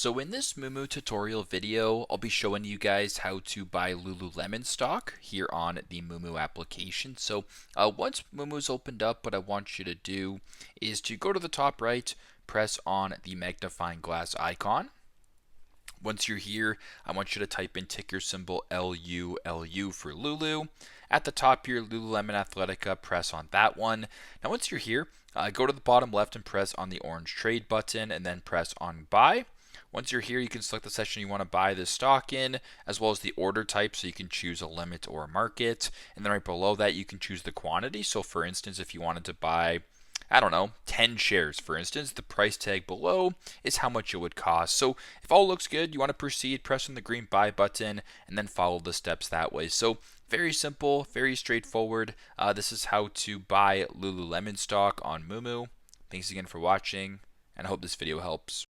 So in this Moomoo tutorial video, I'll be showing you guys how to buy Lululemon stock here on the Moomoo application. So once Moomoo's opened up, what I want you to do is to go to the top right, press on the magnifying glass icon. Once you're here, I want you to type in ticker symbol LULU for Lulu. At the top here, Lululemon Athletica, press on that one. Now once you're here, go to the bottom left and press on the orange trade button and then press on buy. Once you're here, you can select the session you want to buy this stock in, as well as the order type, so you can choose a limit or a market. And then right below that, you can choose the quantity. So for instance, if you wanted to buy, I don't know, 10 shares, for instance, the price tag below is how much it would cost. So if all looks good, you want to proceed, press on the green buy button, and then follow the steps that way. So very simple, very straightforward. This is how to buy Lululemon stock on Moomoo. Thanks again for watching, and I hope this video helps.